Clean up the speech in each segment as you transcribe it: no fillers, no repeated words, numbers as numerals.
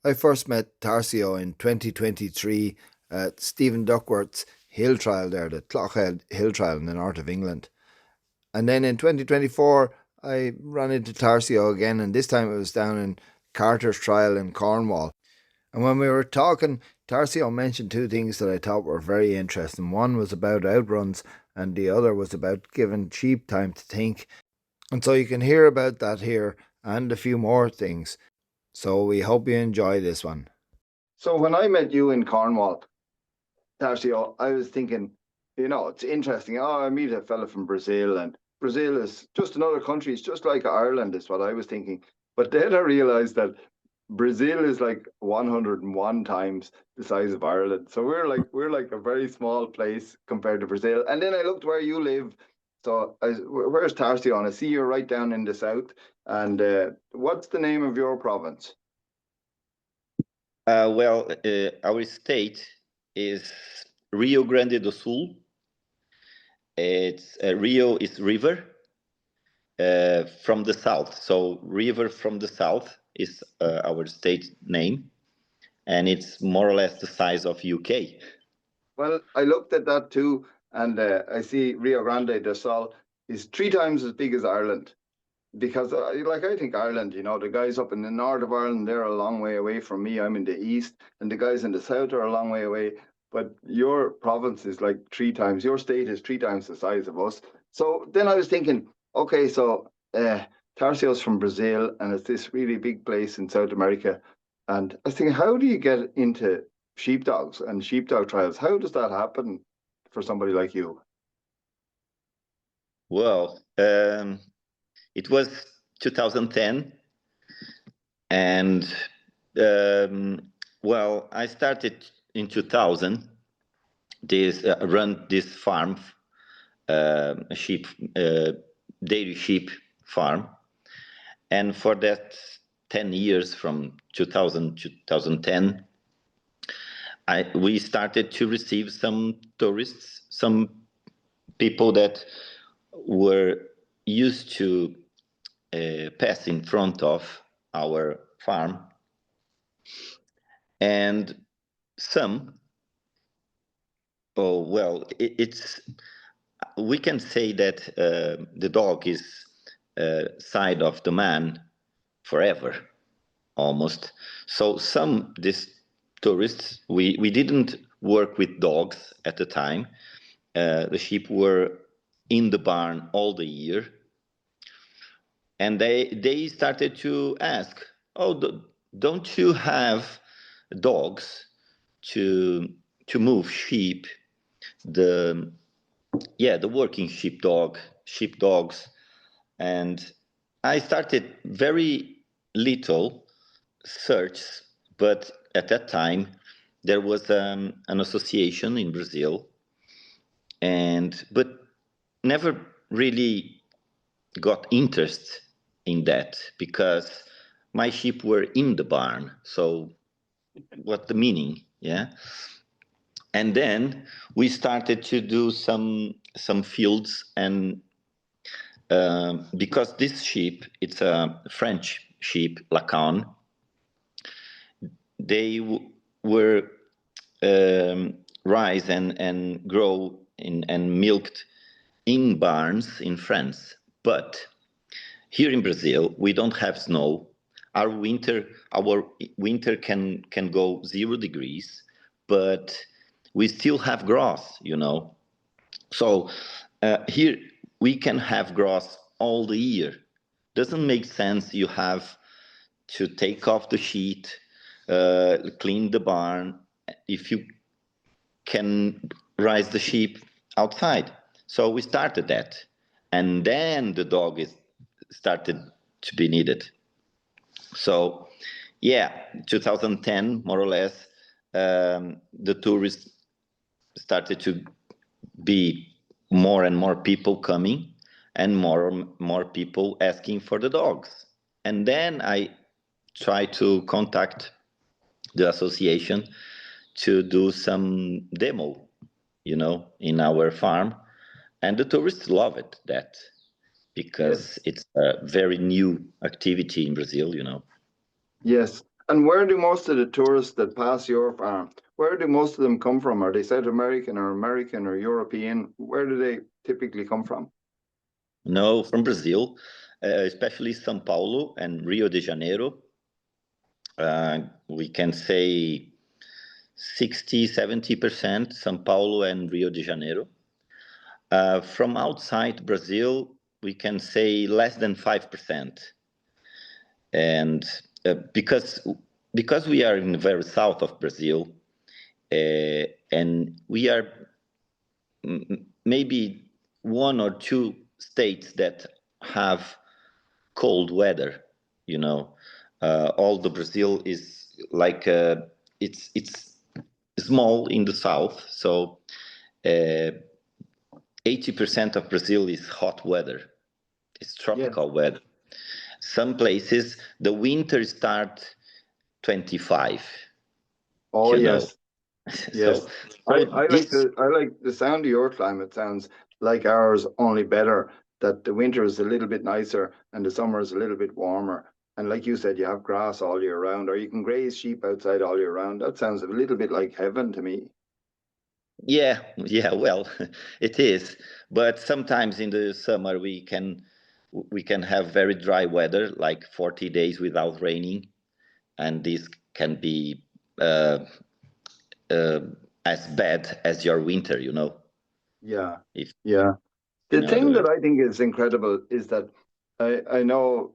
I first met Tarcio in 2023 at Stephen Duckworth's hill trial there, the Clockhead Hill Trial in the north of England. And then in 2024, I ran into Tarcio again, and this time it was down in Carter's trial in Cornwall. And when we were talking, Tarcio mentioned two things that I thought were very interesting. One was about outruns, and the other was about giving sheep time to think. And so you can hear about that here and a few more things. So we hope you enjoy this one. So when I met you in Cornwall, Tarcio, I was thinking, it's interesting. Oh, I meet a fella from Brazil, and Brazil is just another country. It's just like Ireland, is what I was thinking. But then I realized that Brazil is like 101 times the size of Ireland. So we're like a very small place compared to Brazil. And then I looked where you live. So where's Tarcio? And I see you're right down in the south. And what's the name of your province? Our state is Rio Grande do Sul. It's Rio is river from the south. So river from the south is our state name, and it's more or less the size of UK. Well, I looked at that too, and I see Rio Grande do Sul is 3 times as big as Ireland. Because, I think Ireland, the guys up in the north of Ireland, they're a long way away from me. I'm in the east, and the guys in the south are a long way away. But your province is like 3 times, your state is 3 times the size of us. So then I was thinking, okay, so Tarcio's from Brazil, and it's this really big place in South America. And I was thinking, how do you get into sheepdogs and sheepdog trials? How does that happen for somebody like you? Well, it was 2010, and I started in 2000. Run this farm, sheep, dairy sheep farm, and for that 10 years, from 2000 to 2010, we started to receive some tourists, some people that were used to pass in front of our farm, and some, we can say that the dog is side of the man forever, almost. So these tourists, we didn't work with dogs at the time. The sheep were in the barn all the year, and they started to ask, oh, don't you have dogs to move sheep, the working sheepdogs. And I started very little search, but at that time there was an association in Brazil, but never really got interest in that, because my sheep were in the barn. So what the meaning? Yeah. And then we started to do some fields, and because this sheep, it's a French sheep, Lacan, they were raised and grow and milked in barns in France. But here in Brazil, we don't have snow. Our winter can go 0 degrees, but we still have grass, So here we can have grass all the year. Doesn't make sense. You have to take off the sheet, clean the barn, if you can raise the sheep outside. So we started that, and then the dog started to be needed. So 2010, more or less, the tourists started to be more and more people coming, and more people asking for the dogs. And then I tried to contact the association to do some demo, in our farm. And the tourists love that, because it's a very new activity in Brazil, Yes. And where do most of the tourists that pass your farm, where do most of them come from? Are they South American or European? Where do they typically come from? No, from Brazil, especially São Paulo and Rio de Janeiro. We can say 60-70% São Paulo and Rio de Janeiro. From outside Brazil, we can say less than 5%. And because we are in the very south of Brazil, and we are maybe one or two states that have cold weather, you know. All the Brazil is like it's small in the south, so 80% of Brazil is hot weather. It's tropical weather. Some places the winter start 25. Oh yes, yes. So I like this, the sound of your climate. Sounds like ours, only better. That the winter is a little bit nicer and the summer is a little bit warmer. And like you said, you have grass all year round, or you can graze sheep outside all year round. That sounds a little bit like heaven to me. yeah, well, it is. But sometimes in the summer we can have very dry weather, like 40 days without raining, and this can be uh, uh, as bad as your winter, you know. Yeah, If yeah. you The know thing that the I think is incredible is that I know,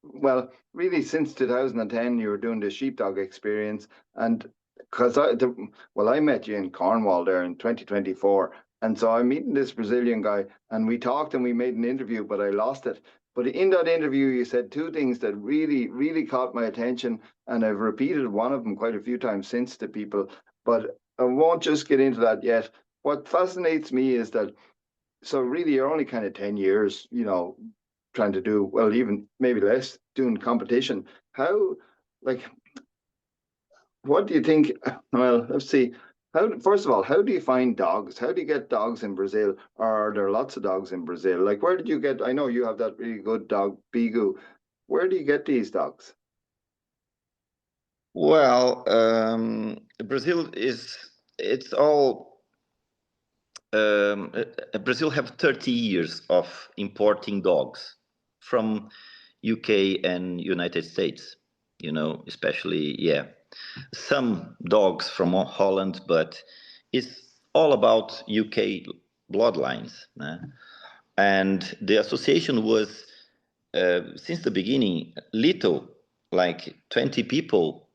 well, really since 2010, you were doing the sheepdog experience. And because I met you in Cornwall there in 2024. And so I'm meeting this Brazilian guy and we talked and we made an interview, but I lost it. But in that interview, you said two things that really, really caught my attention. And I've repeated one of them quite a few times since to people, but I won't just get into that yet. What fascinates me is that so really you're only kind of 10 years, trying to do well, even maybe less doing competition. How, like, what do you think? Well, let's see. How, first of all, how do you find dogs? How do you get dogs in Brazil? Or are there lots of dogs in Brazil? Like, where did you get? I know you have that really good dog, Bigu. Where do you get these dogs? well, Brazil is it's all Brazil have 30 years of importing dogs from UK and United States, you know, especially, yeah, some dogs from Holland, but it's all about UK bloodlines. And the association was, since the beginning, little, like 20 people,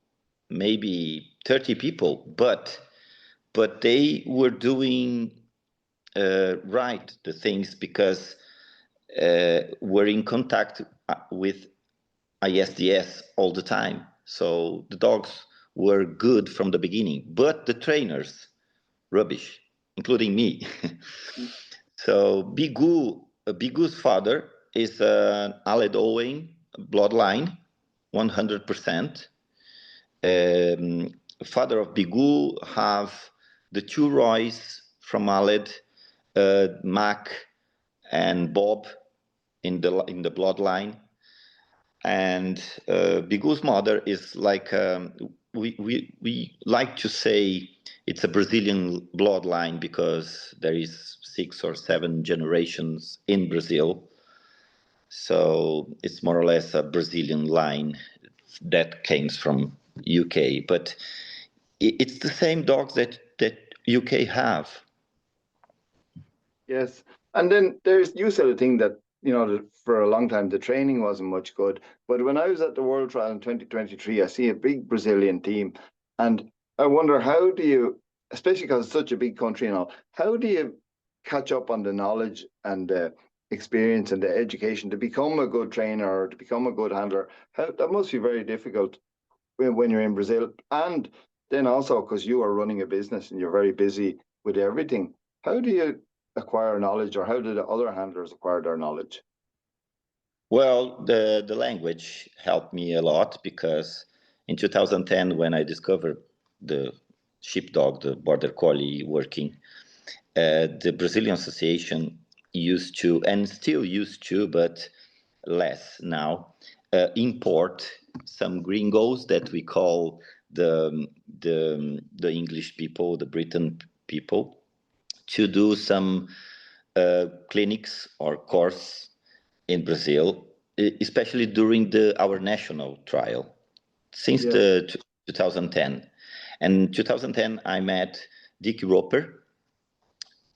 maybe 30 people, but they were doing right the things because we're in contact with ISDS all the time. So the dogs were good from the beginning, but the trainers, rubbish, including me. So Bigu's father is an Aled Owen bloodline, 100%. Father of Bigu have the two Roys from Aled, Mac and Bob in the bloodline, and Bigu's mother is like we like to say it's a Brazilian bloodline because there is 6 or 7 generations in Brazil, so it's more or less a Brazilian line that came from UK, but it's the same dogs that UK have. Yes. And then you said a thing that, that for a long time, the training wasn't much good. But when I was at the World Trial in 2023, I see a big Brazilian team. And I wonder, how do you, especially because it's such a big country and all, how do you catch up on the knowledge and the experience and the education to become a good trainer or to become a good handler? That must be very difficult when you're in Brazil. And then also because you are running a business and you're very busy with everything. How do you acquire knowledge, or how do the other handlers acquire their knowledge? Well, the language helped me a lot because in 2010, when I discovered the sheepdog, the border collie working, the Brazilian Association used to, and still used to, but less now, import some gringos that we call the English people, the Britain people, to do some clinics or course in Brazil, especially during our national trial since the 2010. And in 2010, I met Dick Roper,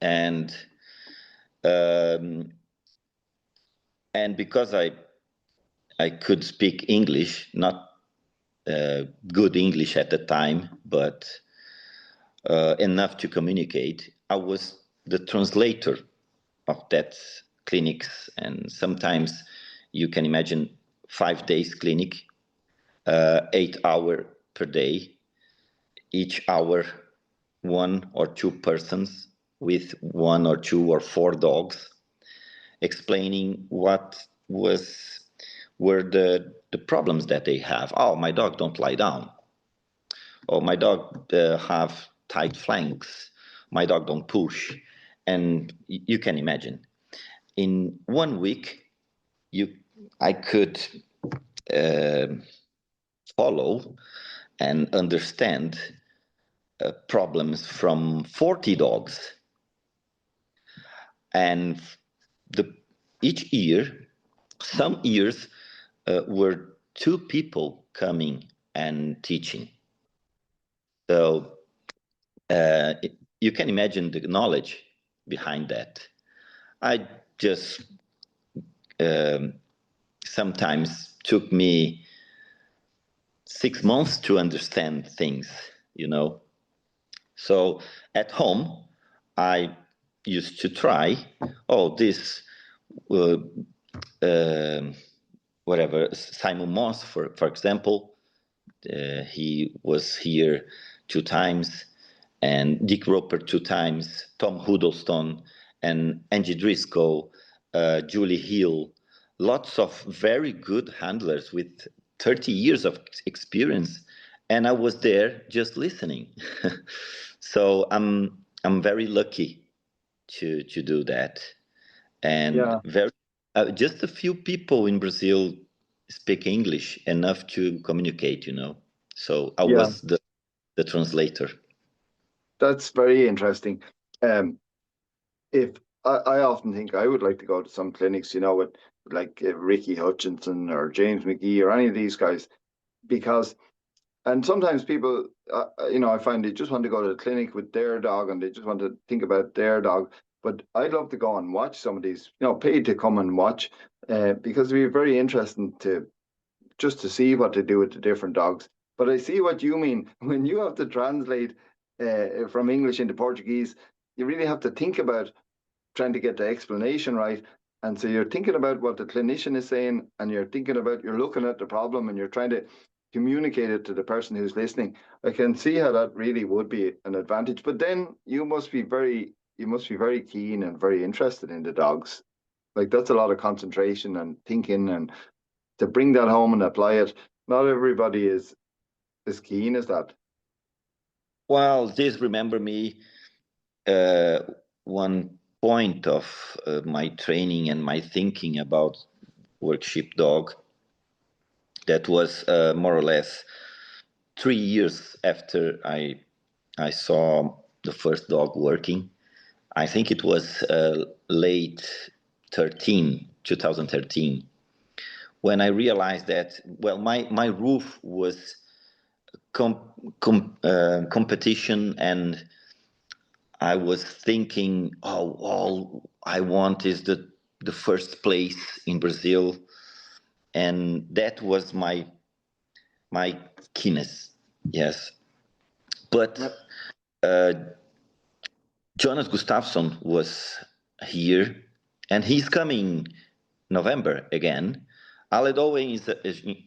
and because I could speak English, not good English at the time, but enough to communicate, I was the translator of that clinics. And sometimes you can imagine 5 days clinic, 8 hours per day, each hour 1 or 2 persons with 1 or 2 or 4 dogs, explaining what were the problems that they have. Oh, my dog don't lie down. Oh, my dog have tight flanks. My dog don't push. And you can imagine, in 1 week, I could follow and understand problems from 40 dogs. And each year, some years were 2 people coming and teaching. So you can imagine the knowledge behind that. I just sometimes took me 6 months to understand things, you know. So at home, I used to try, this, whatever, Simon Moss, for example, he was here 2 times, and Dick Roper 2 times, Tom Huddleston, and Angie Driscoll, Julie Hill, lots of very good handlers with 30 years of experience, and I was there just listening. So I'm very lucky to do that, and very just a few people in Brazil speak English enough to communicate, you know. So I was the translator. That's very interesting. If I often think I would like to go to some clinics, you know, with like Ricky Hutchinson or James McGee or any of these guys, because, and sometimes people, you know, I find they just want to go to the clinic with their dog and they just want to think about their dog. But I'd love to go and watch some of these, you know, paid to come and watch, because it'd be very interesting to just to see what they do with the different dogs. But I see what you mean when you have to translate from English into Portuguese. You really have to think about trying to get the explanation right. And so you're thinking about what the clinician is saying, and you're looking at the problem, and you're trying to communicate it to the person who's listening. I can see how that really would be an advantage. But then you must be very keen and very interested in the dogs. Like, that's a lot of concentration and thinking, and to bring that home and apply it. Not everybody is as keen as that. Well, this remember me one point of my training and my thinking about work sheepdog. That was more or less 3 years after I saw the first dog working. I think it was late 2013, when I realized that, well, my roof was competition, and I was thinking, all I want is the first place in Brazil, and that was my keenness. Yes, but Jonas Gustafsson was here, and he's coming November again. Aledoe is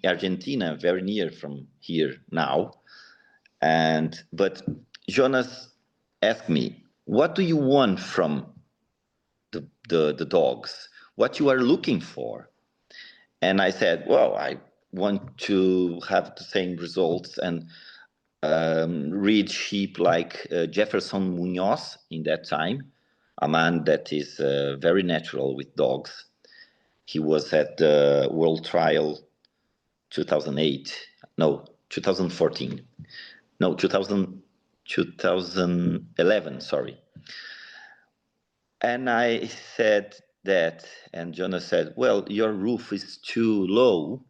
Argentina, very near from here now. But Jonas asked me, what do you want from the dogs? What you are looking for? And I said, well, I want to have the same results and read sheep like Jefferson Munoz in that time, a man that is very natural with dogs. He was at the World Trial 2008, no, 2014, no, 2011, sorry. And I said that, and Jonas said, well, your roof is too low.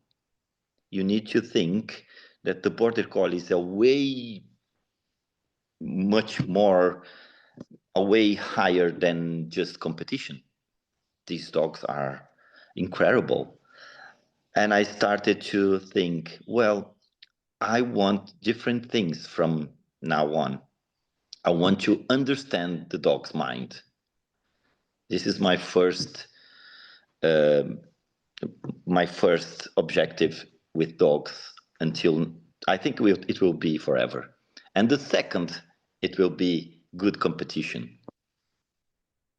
You need to think that the border collie is a way higher than just competition. These dogs are incredible. And I started to think, well, I want different things from now on. I want to understand the dog's mind. This is my first objective with dogs until I think it will be forever. And the second, it will be good competition.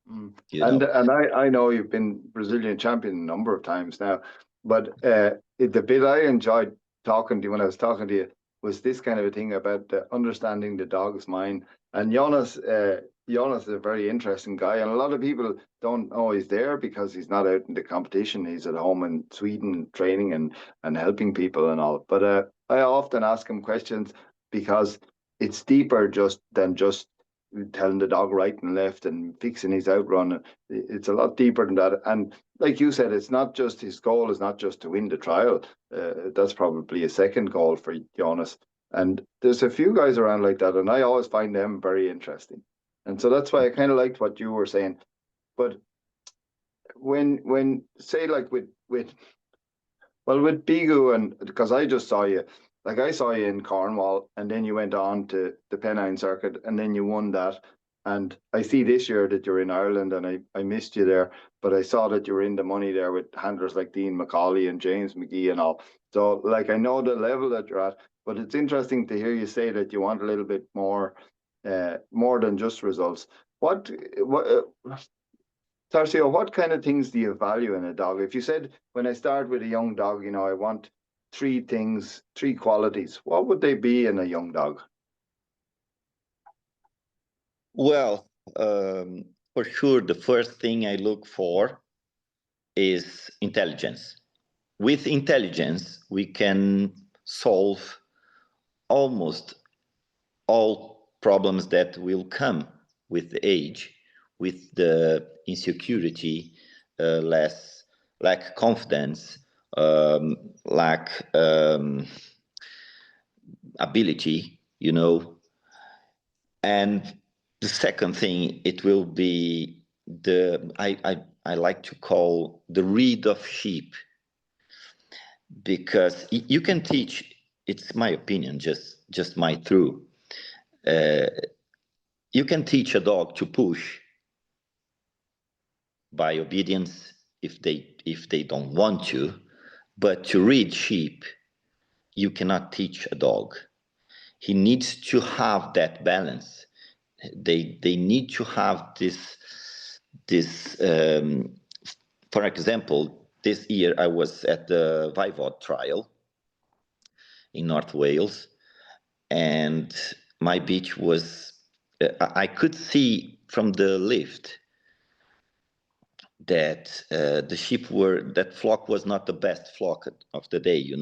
And I know you've been Brazilian champion a number of times now, but the bit I enjoyed talking to you when I was talking to you was this kind of a thing about understanding the dog's mind. And Jonas is a very interesting guy, and a lot of people don't know he's there because he's not out in the competition. He's at home in Sweden training and helping people and all. But I often ask him questions because it's deeper than just telling the dog right and left and fixing his outrun. It's a lot deeper than that. And like you said, it's not just his goal is not just to win the trial. That's probably a second goal for Jonas. And there's a few guys around like that, and I always find them very interesting. And so that's why I kind of liked what you were saying. But when say like with Bigu, and because I just saw you, like I saw you in Cornwall, and then you went on to the Pennine Circuit, and then you won that. And I see this year that you're in Ireland, and I missed you there, but I saw that you were in the money there with handlers like Dean McCauley and James McGee and all. So like I know the level that you're at, but it's interesting to hear you say that you want a little bit more than just results. Tarcio, what kind of things do you value in a dog? If you said, when I start with a young dog, I want three qualities, what would they be in a young dog? Well, for sure, the first thing I look for is intelligence. With intelligence, we can solve almost all problems that will come with the age, with the insecurity, lack confidence, lack ability, And the second thing, it will be I like to call the read of sheep, because you can teach. It's my opinion, just my truth. You can teach a dog to push by obedience if they don't want to, but to read sheep, you cannot teach a dog. He needs to have that balance. They need to have this. For example, this year I was at the Vivod trial in North Wales, and my beach was. I could see from the lift that that flock was not the best flock of the day,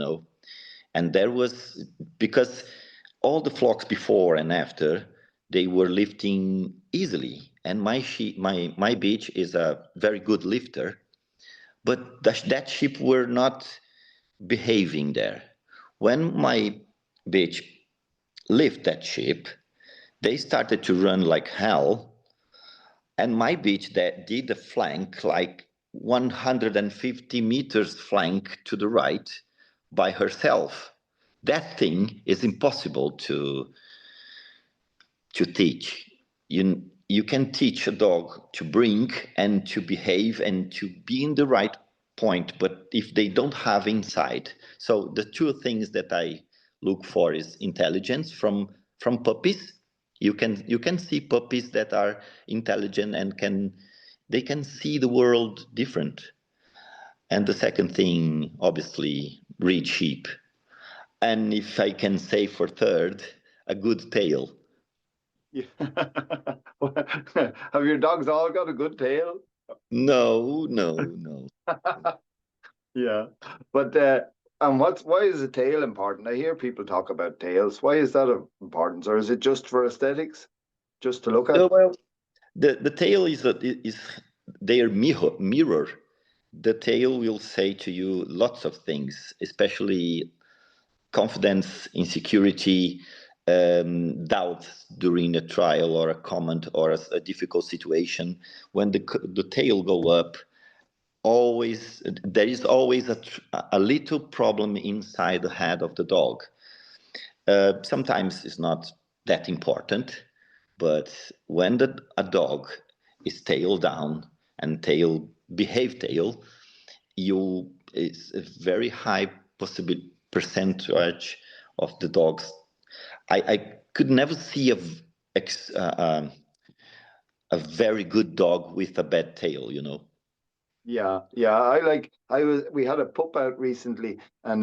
and there was, because all the flocks before and after, they were lifting easily, and my beach is a very good lifter, but that sheep were not behaving there. When my beach lift that sheep, they started to run like hell, and my beach that did a flank like 150 meters flank to the right by herself. That thing is impossible to teach. You can teach a dog to bring and to behave and to be in the right point, but if they don't have insight. So the two things that I look for is intelligence from puppies. You can see puppies that are intelligent and they can see the world different. And the second thing, obviously, read sheep. And if I can say for third, a good tail. Yeah. Have your dogs all got a good tail? No. Yeah, but And why is the tail important? I hear people talk about tails. Why is that of importance, or is it just for aesthetics, just to look at? Well, the tail is their mirror. The tail will say to you lots of things, especially confidence, insecurity, doubts during a trial or a comment or a difficult situation. When the tail go up, always there is always a little problem inside the head of the dog. Sometimes it's not that important, but when a dog is tail down and behave tail, it's a very high possible percentage of the dogs. I could never see a very good dog with a bad tail, you know. Yeah, we had a pup out recently, and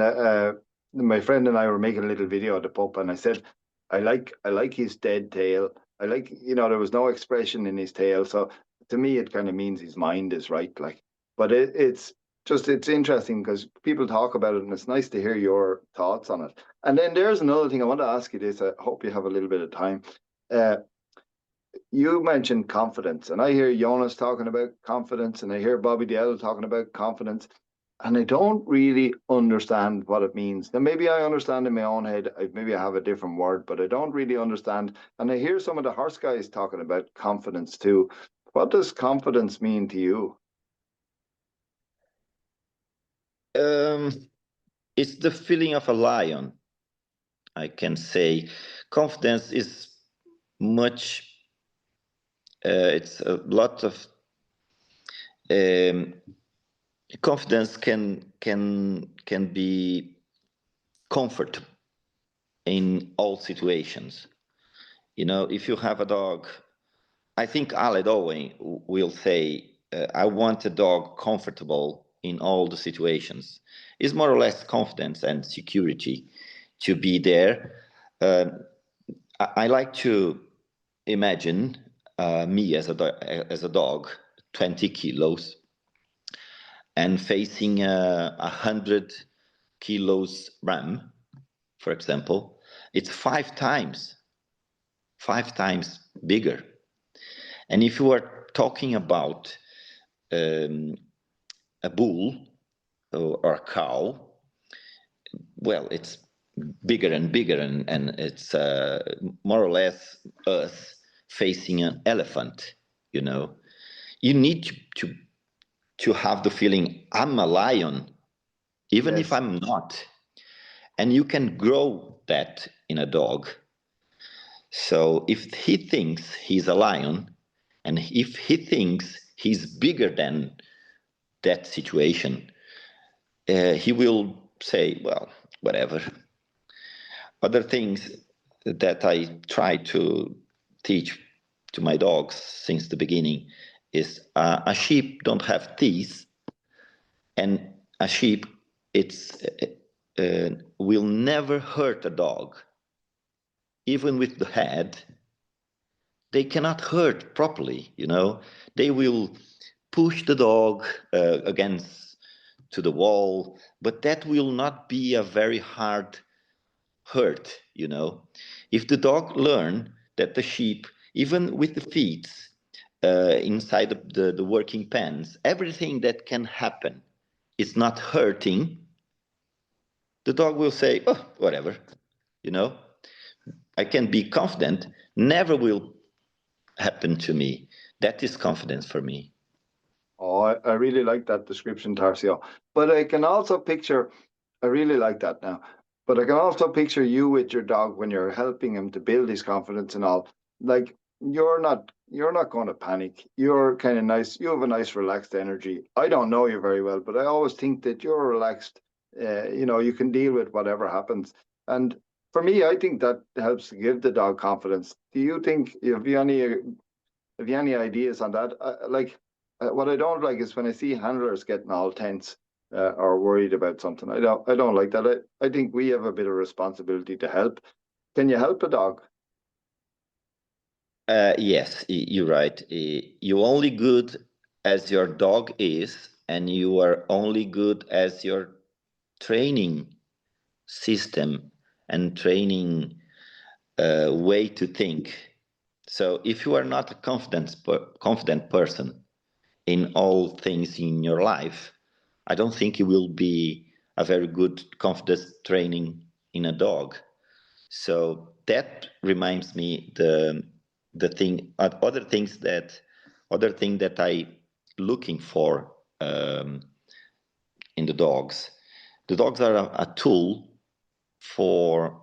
my friend and I were making a little video of the pup, and I said, I like his dead tail. I like, there was no expression in his tail, so to me it kind of means his mind is right. Like, but it's interesting because people talk about it, and it's nice to hear your thoughts on it. And then there's another thing I want to ask you this. I hope you have a little bit of time. Uh, you mentioned confidence, and I hear Jonas talking about confidence, and I hear Bobby Diallo talking about confidence, and I don't really understand what it means. Now, maybe I understand in my own head, maybe I have a different word, but I don't really understand. And I hear some of the horse guys talking about confidence too. What does confidence mean to you? It's the feeling of a lion, I can say. Confidence is much. It's a lot of um, confidence can be comfort in all situations. You know, if you have a dog, I think Aled Owen will say, "I want a dog comfortable in all the situations." It's more or less confidence and security to be there. Uh, I like to imagine me as a dog, 20 kilos, and facing a 100 kilos ram, for example. It's five times bigger. And if you are talking about um, a bull or a cow, well, it's bigger and bigger, and it's more or less us facing an elephant. You know, you need to have the feeling I'm a lion, even if Yes. I'm not, and you can grow that in a dog. So if he thinks he's a lion, and if he thinks he's bigger than that situation, he will say, well, whatever. Other things that I try to teach to my dogs since the beginning is a sheep don't have teeth, and a sheep will never hurt a dog, even with the head. They cannot hurt properly, you know. They will push the dog against to the wall, but that will not be a very hard hurt, you know. If the dog learn that the sheep, even with the feet inside the working pens, everything that can happen is not hurting, the dog will say, oh, whatever, you know. I can be confident, never will happen to me. That is confidence for me. Oh, I really like that description, Tarcio. But I can also picture, I really like that now. But I can also picture you with your dog when you're helping him to build his confidence and all. Like you're not going to panic. You're kind of nice. You have a nice relaxed energy. I don't know you very well, but I always think that you're relaxed. You can deal with whatever happens. And for me, I think that helps to give the dog confidence. Do you think, have you any ideas on that? What I don't like is when I see handlers getting all tense or worried about something. I don't like that. I think we have a bit of responsibility to help. Can you help a dog? Yes, you're right. You're only good as your dog is, and you are only good as your training system and training way to think. So if you are not a confident person in all things in your life, I don't think you will be a very good confidence training in a dog. So that reminds me the thing, other thing that I looking for in the dogs. The dogs are a tool for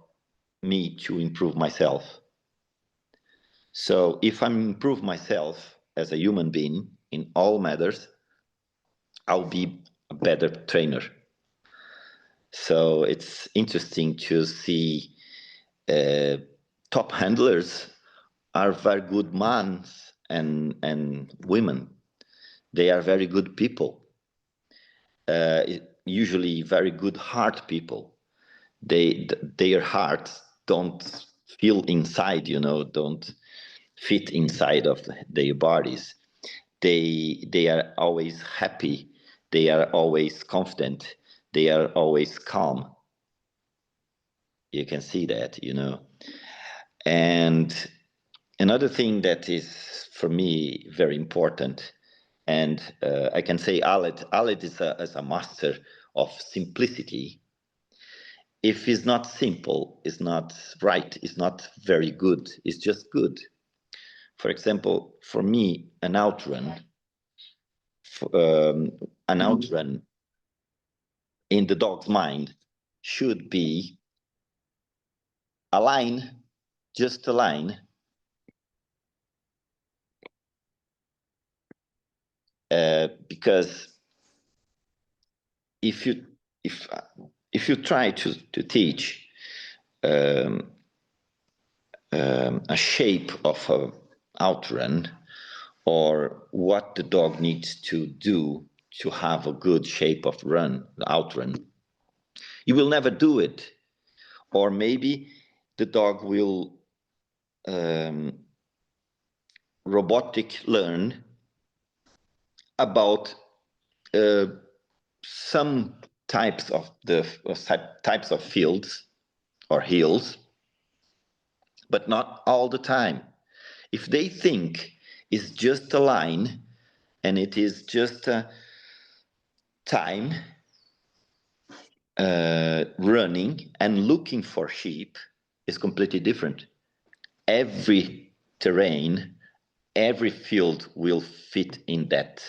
me to improve myself. So if I improve myself as a human being in all matters, I'll be a better trainer. So it's interesting to see top handlers are very good men and women. They are very good people. Usually very good heart people. Their hearts don't feel inside, don't fit inside of their bodies. They are always happy. They are always confident. They are always calm. You can see that, And another thing that is for me very important, and I can say Alet is a master of simplicity. If it's not simple, it's not right, it's not very good, it's just good. For example, for me, an outrun in the dog's mind should be a line, just a line, because if you try to teach a shape of a outrun, or what the dog needs to do to have a good shape of outrun, you will never do it. Or maybe the dog will robotic learn about some types of fields or hills, but not all the time. If they think it's just a line and it is just a time running and looking for sheep, is completely different. Every terrain, every field will fit in that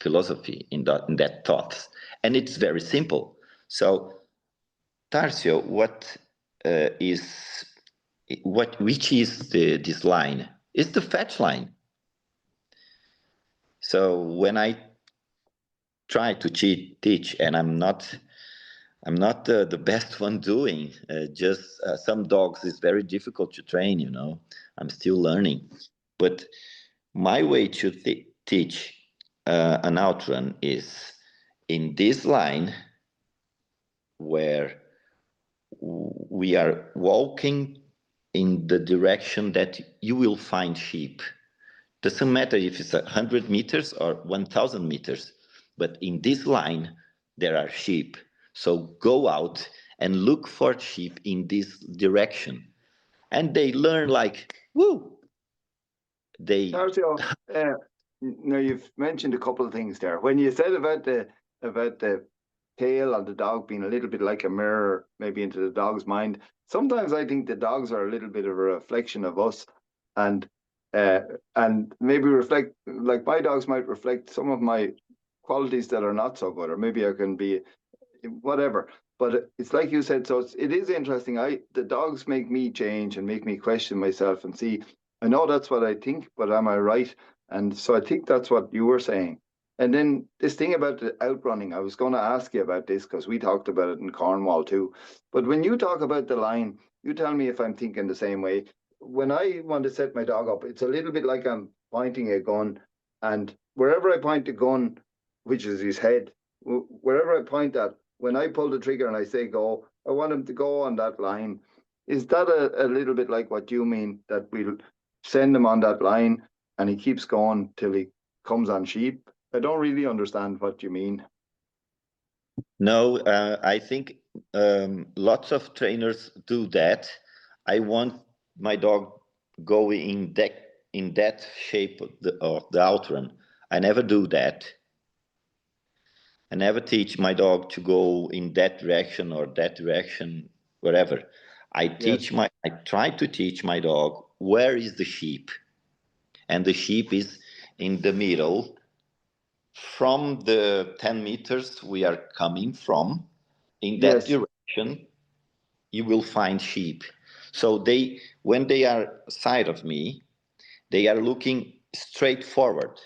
philosophy, in that thought, and it's very simple. So, Tarcio, which is this line? It's the fetch line. So when I try to teach, and I'm not the best one doing. Just some dogs is very difficult to train. I'm still learning, but my way to teach an outrun is in this line where we are walking in the direction that you will find sheep. Doesn't matter if it's 100 meters or 1,000 meters, but in this line there are sheep. So go out and look for sheep in this direction, and they learn like woo. Tarcio, now you've mentioned a couple of things there. When you said about the tail of the dog being a little bit like a mirror, maybe into the dog's mind, sometimes I think the dogs are a little bit of a reflection of us, and maybe reflect, like my dogs might reflect some of my qualities that are not so good, or maybe I can be whatever. But it's like you said, so it is interesting. The dogs make me change and make me question myself and see, I know that's what I think, but am I right? And so I think that's what you were saying. And then this thing about the outrunning, I was going to ask you about this because we talked about it in Cornwall too. But when you talk about the line, you tell me if I'm thinking the same way. When I want to set my dog up, it's a little bit like I'm pointing a gun, and wherever I point the gun, which is his head, wherever I point at, when I pull the trigger and I say go, I want him to go on that line. Is that a little bit like what you mean, that we'll send him on that line and he keeps going till he comes on sheep? I don't really understand what you mean. No, I think lots of trainers do that. I want my dog go in that shape of the outrun. I never do that. I never teach my dog to go in that direction or that direction, wherever. Yes. I try to teach my dog where is the sheep, and the sheep is in the middle from the 10 meters we are coming from. In that Yes. direction, you will find sheep. So when they are side of me, they are looking straight forward.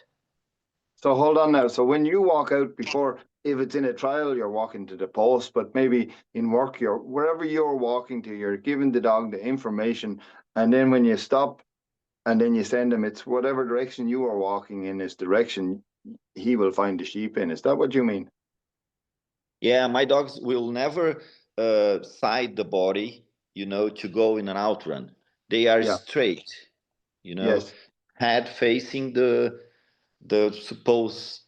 So hold on now. So when you walk out before, if it's in a trial, you're walking to the post, but maybe in work, you're wherever you're walking to, you're giving the dog the information, and then when you stop and then you send him, it's whatever direction you are walking in is direction he will find the sheep in. Is that what you mean? Yeah, my dogs will never side the body, to go in an outrun. They are Yeah. straight, Yes. head facing the supposed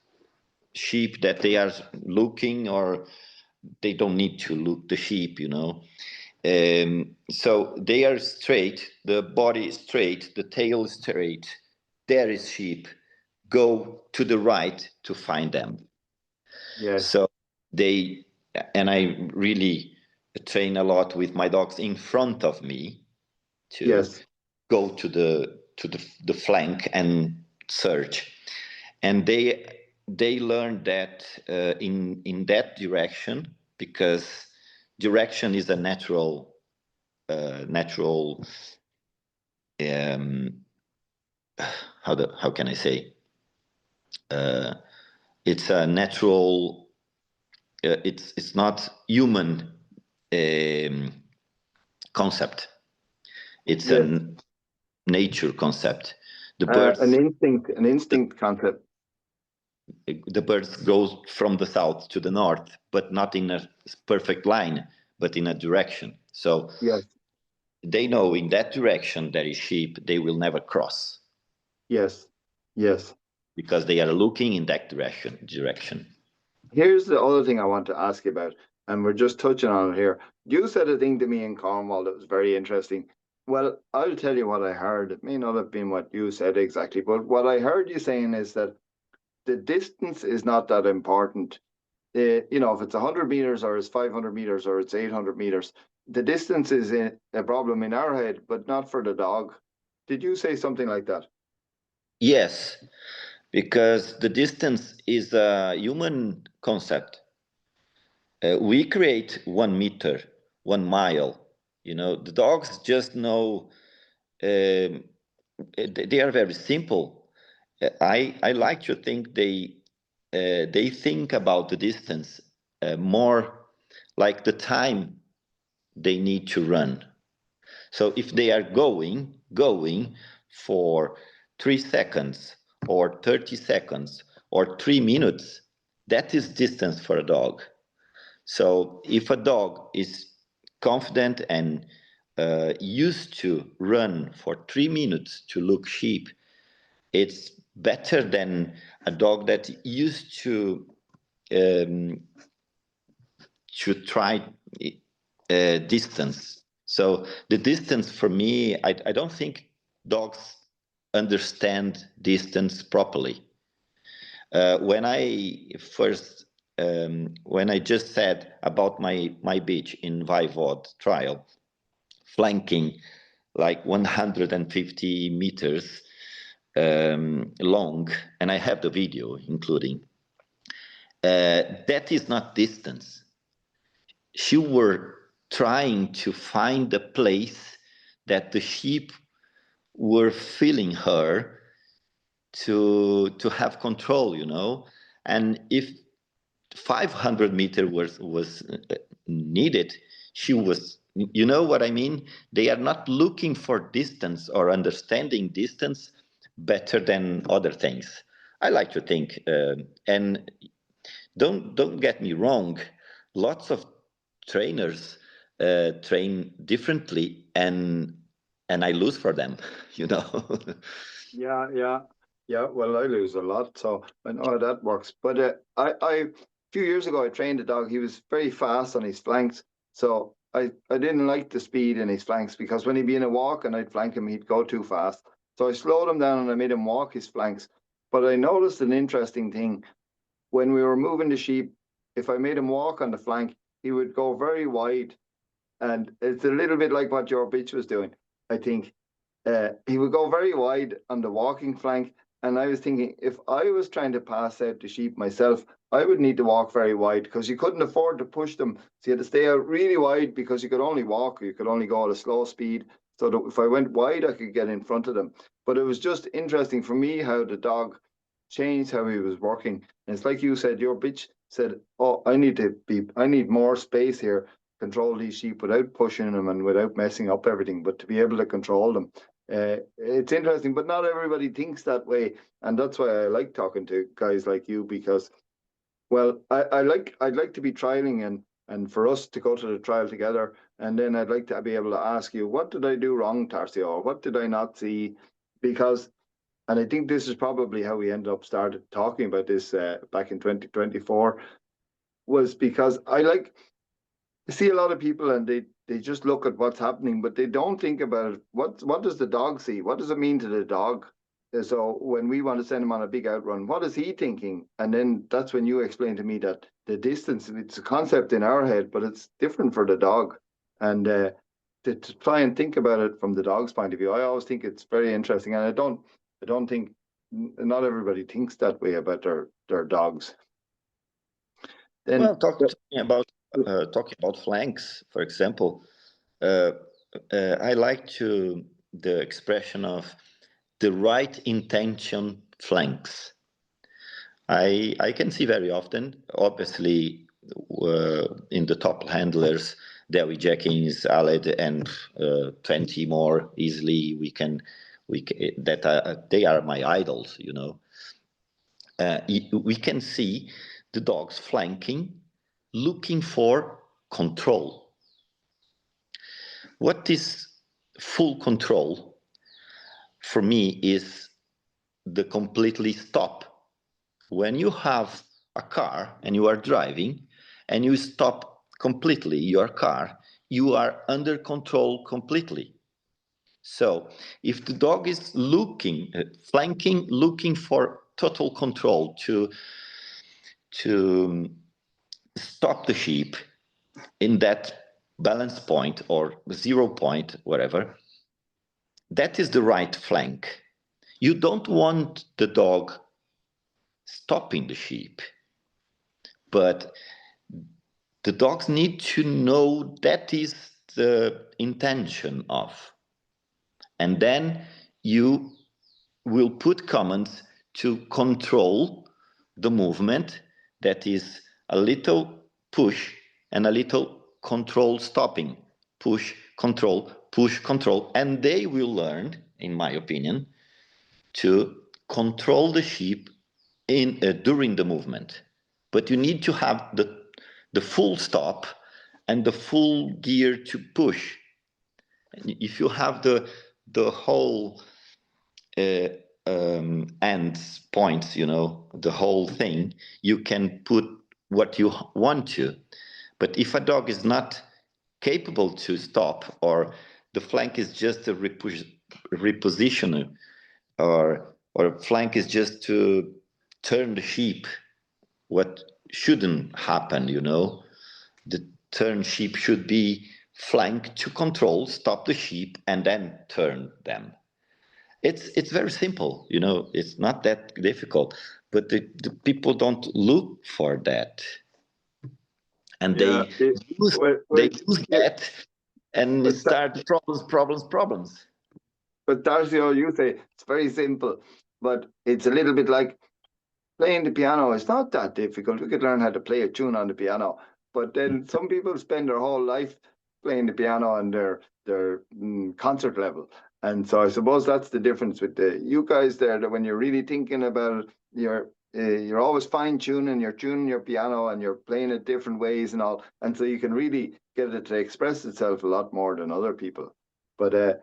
sheep that they are looking, or they don't need to look the sheep. So they are straight, the body is straight, the tail is straight. There is sheep. Go to the right to find them. Yes. So they, and I really train a lot with my dogs in front of me to Yes. go to the flank and search, and they learn that in that direction, because direction is a natural um, how can I say, it's a natural, it's not human um, concept. It's Yes. a nature concept. The An birds instinct, an the, instinct concept. the birds go from the south to the north, but not in a perfect line, but in a direction. So Yes. they know in that direction there is sheep. They will never cross Yes. Yes. because they are looking in that direction. Here's the other thing I want to ask you about, and we're just touching on it here. You said a thing to me in Cornwall that was very interesting. Well, I'll tell you what I heard. It may not have been what you said exactly, but what I heard you saying is that the distance is not that important. If it's 100 meters or it's 500 meters or it's 800 meters, the distance is a problem in our head, but not for the dog. Did you say something like that? Yes, because the distance is a human concept. We create 1 meter, 1 mile. The dogs just know. Um, they are very simple. I like to think they think about the distance more like the time they need to run. So if they are going for 3 seconds or 30 seconds or 3 minutes, that is distance for a dog. So if a dog is confident and used to run for 3 minutes to look sheep, it's better than a dog that used um, to try distance. So the distance for me, I don't think dogs understand distance properly. When I just said about my beach in Vivod trial, flanking like 150 meters long, and I have the video including. That is not distance. She were trying to find a place that the sheep were feeling her to have control. And if 500 meter was needed, she was, you know what I mean. They are not looking for distance or understanding distance better than other things, I like to think. And don't get me wrong, lots of trainers train differently, and I lose for them. you know Yeah, yeah, yeah. Well, I lose a lot, so I know how that works. But I few years ago, I trained a dog. He was very fast on his flanks. So I didn't like the speed in his flanks, because when he'd be in a walk and I'd flank him, he'd go too fast. So I slowed him down and I made him walk his flanks. But I noticed an interesting thing. When we were moving the sheep, if I made him walk on the flank, he would go very wide. And it's a little bit like what your bitch was doing, I think. He would go very wide on the walking flank. And I was thinking, if I was trying to pass out the sheep myself, I would need to walk very wide, because you couldn't afford to push them. So you had to stay out really wide, because you could only walk, or you could only go at a slow speed. So that if I went wide, I could get in front of them. But it was just interesting for me how the dog changed how he was working. And it's like you said, your bitch said, oh, I need more space here, control these sheep without pushing them and without messing up everything, but to be able to control them. It's interesting, but not everybody thinks that way. And that's why I like talking to guys like you, because, well, I'd like to be trialing, and for us to go to the trial together. And then I'd like to be able to ask you, what did I do wrong, Tarcio? Or what did I not see? Because, and I think this is probably how we ended up started talking about this back in 2024, was because I see a lot of people, and they just look at what's happening, but they don't think about it. What does the dog see? What does it mean to the dog? So when we want to send him on a big outrun, what is he thinking? And then that's when you explain to me that the distance, it's a concept in our head, but it's different for the dog. And to try and think about it from the dog's point of view, I always think it's very interesting. And I don't think, not everybody thinks that way about their dogs. Then, well, talking about flanks, for example, I like the expression of the right intention flanks. I can see very often, obviously, in the top handlers, Dewi Jenkins, Aled, and 20 more easily. They are my idols, you know. We can see the dogs flanking, looking for control. What is full control for me is the completely stop. When you have a car and you are driving and you stop completely your car, you are under control completely. So if the dog is flanking, looking for total control to stop the sheep in that balance point or 0 point, whatever, that is the right flank. You don't want the dog stopping the sheep, but the dogs need to know that is the intention of. And then you will put commands to control the movement, that is a little push and a little control stopping. Push, control. And they will learn, in my opinion, to control the sheep during the movement. But you need to have the full stop and the full gear to push. If you have the whole ends points, you know, the whole thing, you can put what you want to. But if a dog is not capable to stop, or the flank is just a reposition, or flank is just to turn the sheep, what shouldn't happen, you know, the turn sheep should be flank to control, stop the sheep, and then turn them. It's very simple, you know, it's not that difficult, but the people don't look for that, and yeah, they use that, and but start problems. But Tarcio, you say it's very simple, but it's a little bit like playing the piano. It's not that difficult. We could learn how to play a tune on the piano. But then some people spend their whole life playing the piano on their concert level. And so I suppose that's the difference with you guys there, that when you're really thinking about it, you're always fine tuning, you're tuning your piano and you're playing it different ways and all. And so you can really get it to express itself a lot more than other people. But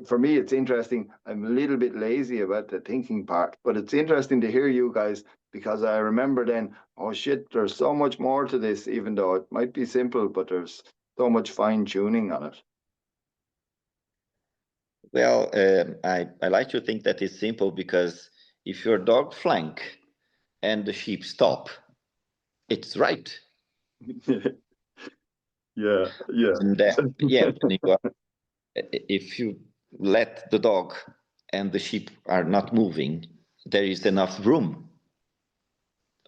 for me, it's interesting. I'm a little bit lazy about the thinking part, but it's interesting to hear you guys because I remember then, oh shit, there's so much more to this, even though it might be simple, but there's so much fine tuning on it. Well, I like to think that it's simple, because if your dog flank and the sheep stop, it's right. Yeah, yeah. And then, yeah, when you are, if you let the dog and the sheep are not moving, there is enough room.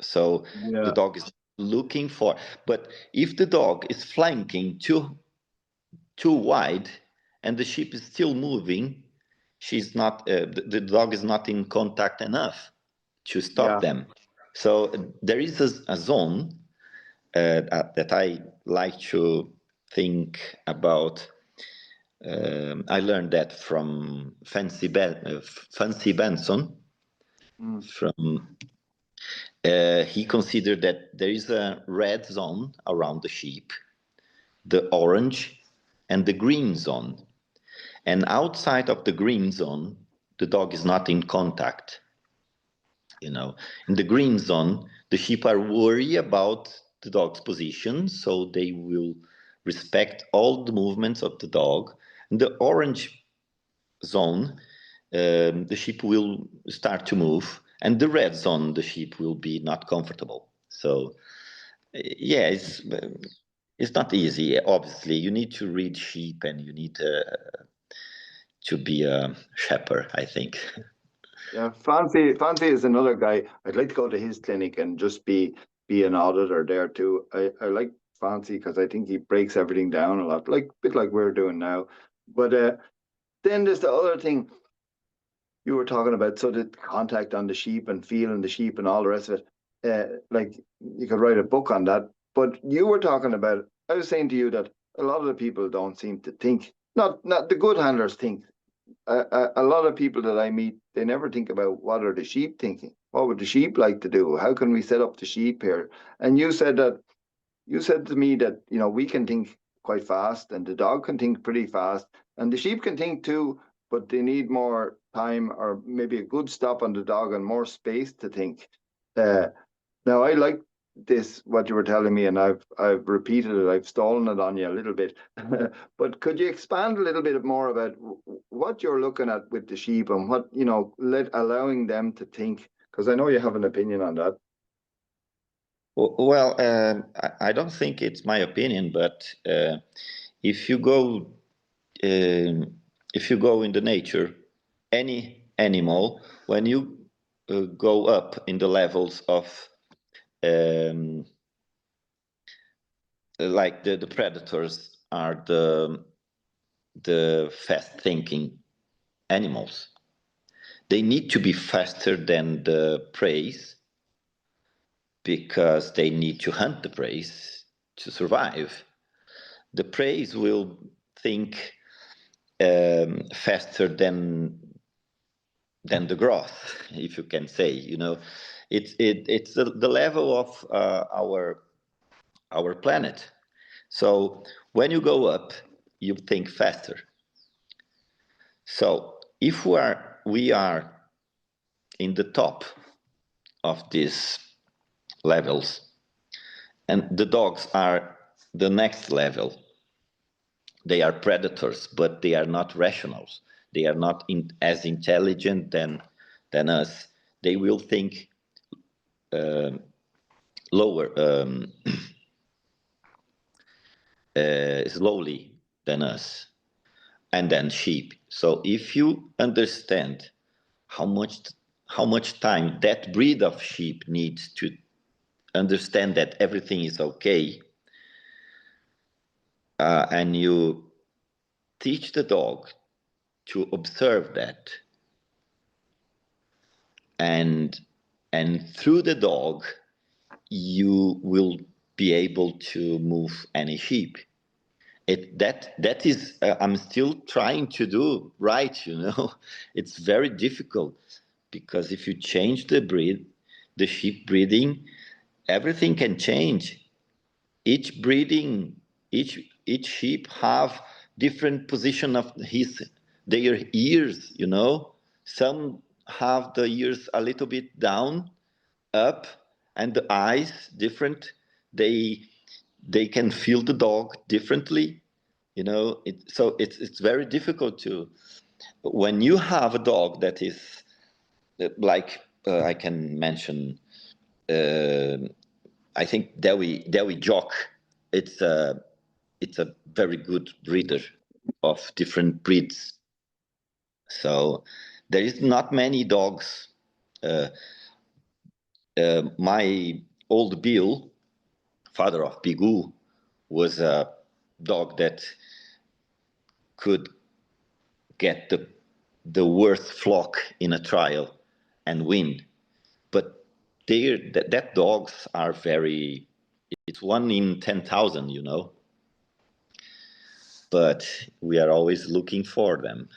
So the Yeah, dog is looking for, but if the dog is flanking too wide and the sheep is still moving, she's not, the dog is not in contact enough to stop yeah. them. So there is a zone that I like to think about. I learned that from Fancy Benson. Mm. From he considered that there is a red zone around the sheep, the orange, and the green zone. And outside of the green zone, the dog is not in contact. In the green zone, the sheep are worried about the dog's position, so they will respect all the movements of the dog. In the orange zone, the sheep will start to move, and the red zone, the sheep will be not comfortable. So, yeah, it's not easy. Obviously, you need to read sheep, and you need to be a shepherd, I think. Yeah, Fancy is another guy. I'd like to go to his clinic and just be an auditor there too. I like Fancy because I think he breaks everything down a lot, like bit like we're doing now. But then there's the other thing you were talking about, so the contact on the sheep and feeling the sheep and all the rest of it. Like you could write a book on that. But you were talking about, I was saying to you that a lot of the people don't seem to think, not the good handlers think. A lot of people that I meet, they never think about what are the sheep thinking. What would the sheep like to do? How can we set up the sheep here? And you said to me that we can think quite fast, and the dog can think pretty fast, and the sheep can think too, but they need more time, or maybe a good stop on the dog and more space to think. Uh, Now I like this what you were telling me, and I've repeated it. I've stolen it on you a little bit, but could you expand a little bit more about what you're looking at with the sheep and what allowing them to think? Because I know you have an opinion on that. Well, I don't think it's my opinion, but if you go if you go in the nature, any animal, when you go up in the levels of um, like the predators are the fast thinking animals. They need to be faster than the prey, because they need to hunt the prey to survive. The prey will think faster than the growth, if you can say. It's the level of our planet. So when you go up, you think faster. So if we are in the top of these levels, and the dogs are the next level, they are predators, but they are not rationals. They are not as intelligent than us. They will think lower, slowly than us, and then sheep. So if you understand how much how much time that breed of sheep needs to understand that everything is okay, and you teach the dog to observe that, and through the dog you will be able to move any sheep. That is, I'm still trying to do right. It's very difficult, because if you change the breed, the sheep breeding, everything can change. Each breeding, each sheep have different position of their ears. Some have the ears a little bit down, up, and the eyes different. They can feel the dog differently, you know. So it's very difficult to, when you have a dog that is like I can mention, I think Dewi Jock. It's a very good breeder of different breeds. So there is not many dogs. Uh, my old Bill, father of Bigu, was a dog that could get the worst flock in a trial and win. But that dogs are very. It's 1 in 10,000, you know. But we are always looking for them.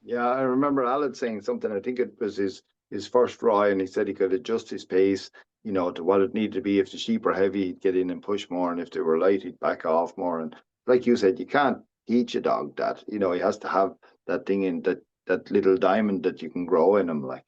Yeah, I remember Alan saying something. I think it was his first rye, and he said he could adjust his pace, you know, to what it needed to be. If the sheep were heavy, he'd get in and push more, and if they were light, he'd back off more. And like you said, you can't teach a dog that. You know, he has to have that thing in that little diamond that you can grow in him, like.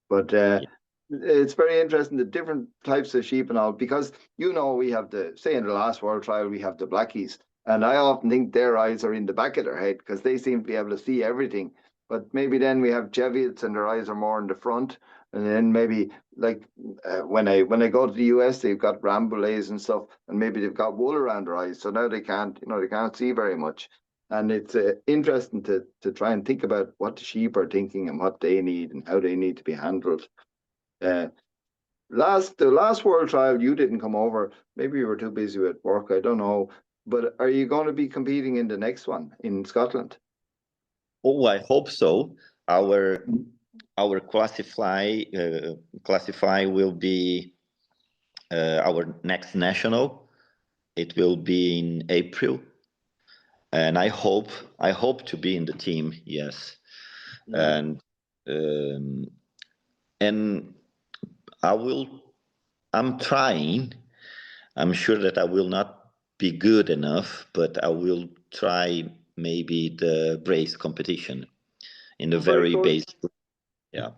But Yeah. it's very interesting the different types of sheep and all, because you know we have the, say in the last world trial we have the blackies, and I often think their eyes are in the back of their head because they seem to be able to see everything. But maybe then we have Cheviots and their eyes are more in the front, and then maybe like when I go to the US, they've got Rambouillets and stuff, and maybe they've got wool around their eyes, so now they can't, you know, they can't see very much. And it's interesting to try and think about what the sheep are thinking and what they need and how they need to be handled. Uh, the last world trial you didn't come over. Maybe you were too busy with work. I don't know. But are you going to be competing in the next one in Scotland? Oh, I hope so. Our our classify will be our next national. It will be in April, and I hope to be in the team. Yes, Yeah. and um, and I will. I'm trying. I'm sure that I will not be good enough, but I will try maybe the brace competition in the Oh, very very cool. basic. Yeah.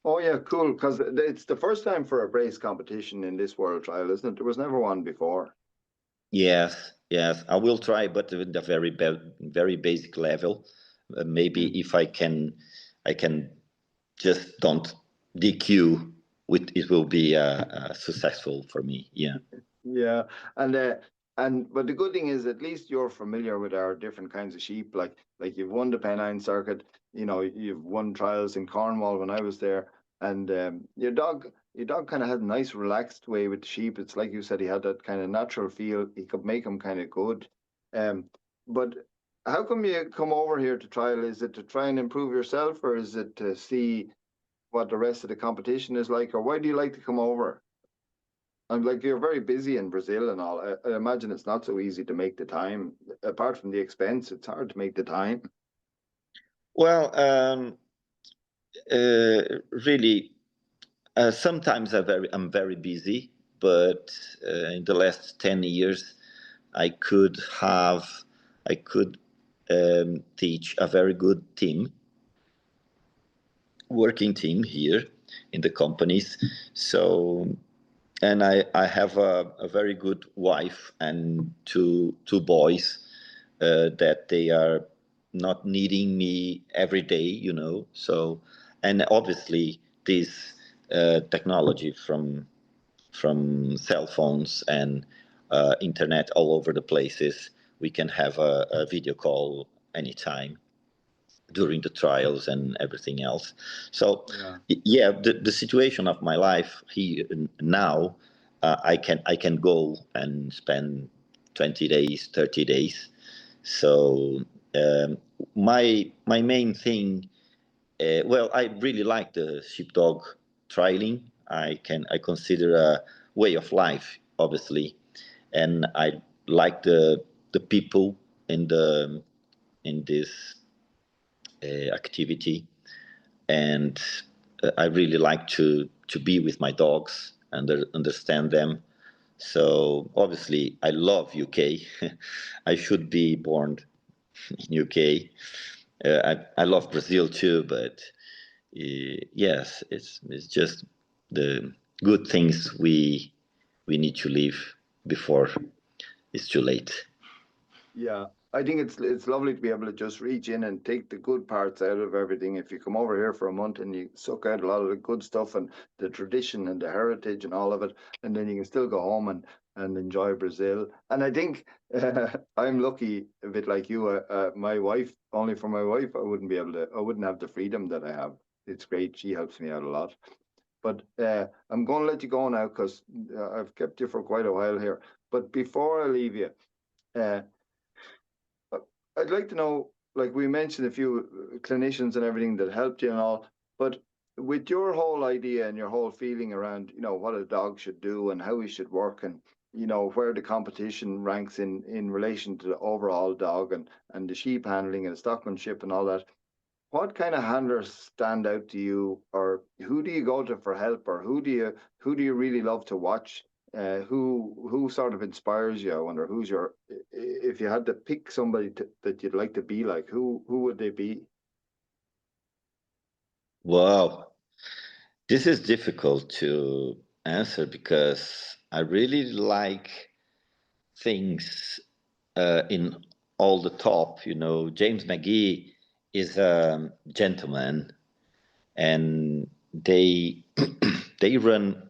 Oh, yeah, cool. Because it's the first time for a brace competition in this world trial, isn't it? There was never one before. Yes, yes, I will try, but at the very basic level. Mm. Maybe if I can just don't DQ, with it will be successful for me. Yeah. Yeah, and but the good thing is at least you're familiar with our different kinds of sheep. Like you've won the Pennine Circuit, you know, you've won trials in Cornwall when I was there, and your dog kind of had a nice relaxed way with the sheep. It's like you said, he had that kind of natural feel. He could make them kind of good. Um, but how come you come over here to trial? Is it to try and improve yourself, or is it to see what the rest of the competition is like, or why do you like to come over? And like you're very busy in Brazil and all. I imagine it's not so easy to make the time. Apart from the expense, it's hard to make the time. Well, really, sometimes I'm very busy, but in the last 10 years, I could have I could teach a very good team, working team here in the companies. So, and I have a very good wife and two boys that they are not needing me every day, you know. So, and obviously this technology from cell phones and internet all over the places, we can have a video call anytime during the trials and everything else. So, Yeah. yeah, the situation of my life here now, I can go and spend 20 days, 30 days. So um, my main thing, well, I really like the sheepdog trialing. I consider a way of life, obviously, and I like the people in the in this activity, and I really like to be with my dogs and understand them. So obviously, I love UK. I should be born in UK. I love Brazil too, but yes, it's just. the good things we need to leave before it's too late. Yeah, I think it's lovely to be able to just reach in and take the good parts out of everything. If you come over here for a month and you suck out a lot of the good stuff and the tradition and the heritage and all of it, and then you can still go home and enjoy Brazil. And I think I'm lucky, a bit like you. My wife, only for my wife, I wouldn't have the freedom that I have. It's great. She helps me out a lot. But I'm going to let you go now because I've kept you for quite a while here. But before I leave you, uh, I'd like to know, like we mentioned a few clinicians and everything that helped you and all, but with your whole idea and your whole feeling around, what a dog should do and how he should work and, where the competition ranks in relation to the overall dog and the sheep handling and the stockmanship and all that, what kind of handlers stand out to you, or who do you go to for help, or who do you really love to watch? Who sort of inspires you? I wonder who's your, if you had to pick somebody that you'd like to be like, who would they be? Wow, this is difficult to answer because I really like things in all the top. James McGee is a gentleman, and they they run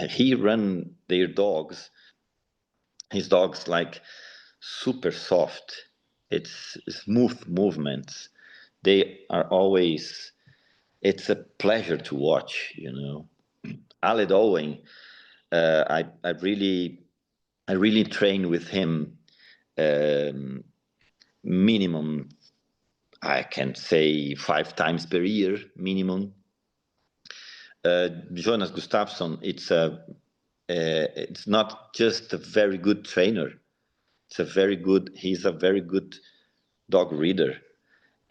he run their dogs, his dogs, like super soft. It's smooth movements. They are always, it's a pleasure to watch. Aled Owen, I really train with him, um, minimum, I can say 5 times per year minimum. Jonas Gustafsson, it's not just a very good trainer. He's a very good dog reader,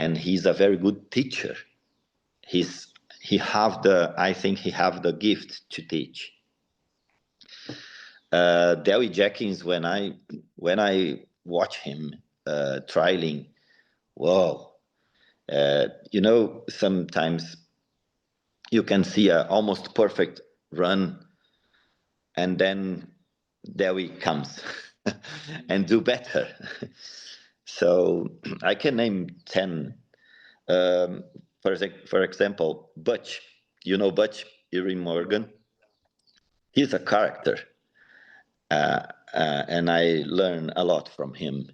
and he's a very good teacher. He's I think he have the gift to teach. Dewey Jenkins, when I watch him trialing, whoa, sometimes you can see a almost perfect run, and then Dewey comes and do better. So I can name 10. Um, for example, Butch. Butch, Erin Morgan. He's a character, and I learn a lot from him.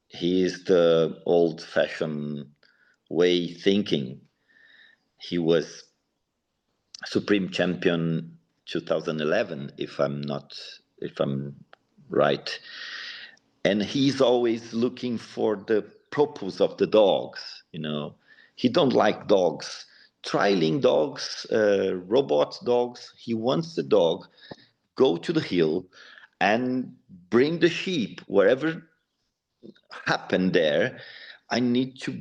He is the old-fashioned way thinking. He was Supreme Champion 2011, if I'm right. And he's always looking for the purpose of the dogs. He don't like dogs, trialing dogs, robot dogs. He wants the dog go to the hill and bring the sheep wherever happened there. I need to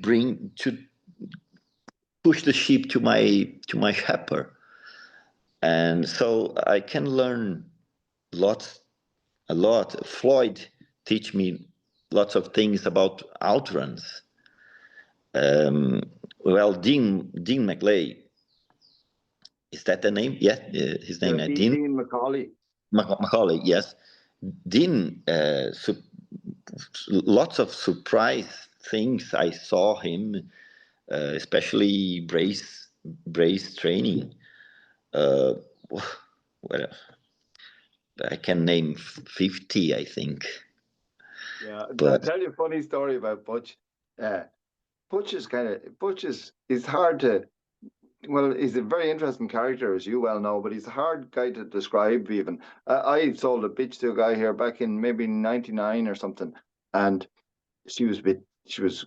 push the sheep to my shepherd. And so I can learn a lot. Floyd teach me lots of things about outruns. Well, Dean McLay, is that the name? Yeah, his name, Yeah, Dean Dean Macaulay. Macaulay. Yes, Dean. Lots of surprise things I saw him, especially brace training. Uh, well, I can name 50, I think. Yeah, I'll But tell you a funny story about Butch. Uh, Butch is hard to, well, he's a very interesting character, as you well know, but he's a hard guy to describe even. I sold a bitch to a guy here back in maybe 99 or something, and she was a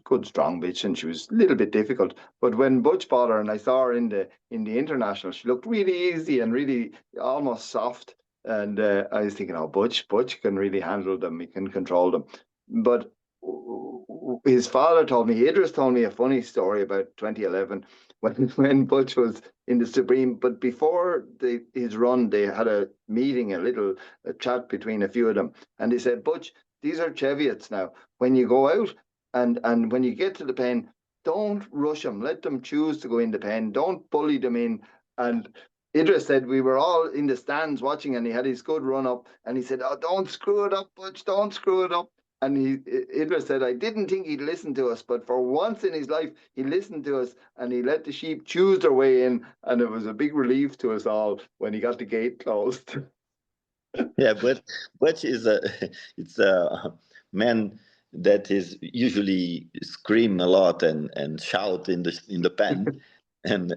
good, strong bitch, and she was a little bit difficult. But when Butch bought her and I saw her in the international, she looked really easy and really almost soft. And I was thinking, oh, Butch can really handle them. He can control them. But his father told me, Idris told me a funny story about 2011 when Butch was in the Supreme. But before his run, they had a meeting, a chat between a few of them. And they said, Butch, these are Cheviots now. When you go out and when you get to the pen, don't rush them. Let them choose to go in the pen. Don't bully them in. And Idris said we were all in the stands watching, and he had his good run up, and he said, "Oh, don't screw it up, Butch, don't screw it up." And Idris said, "I didn't think he'd listen to us, but for once in his life, he listened to us, and he let the sheep choose their way in, and it was a big relief to us all when he got the gate closed." Yeah, but Butch is a it's a man that is usually scream a lot and shout in the pen, and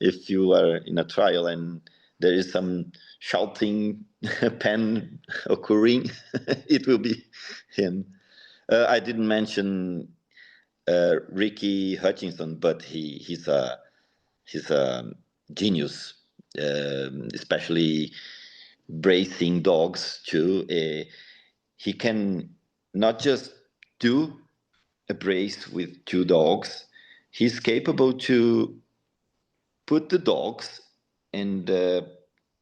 if you are in a trial and there is some shouting pen occurring, it will be him. I didn't mention Ricky Hutchinson, but he's a genius, especially bracing dogs too. He can not just do a brace with two dogs. He's capable to put the dogs in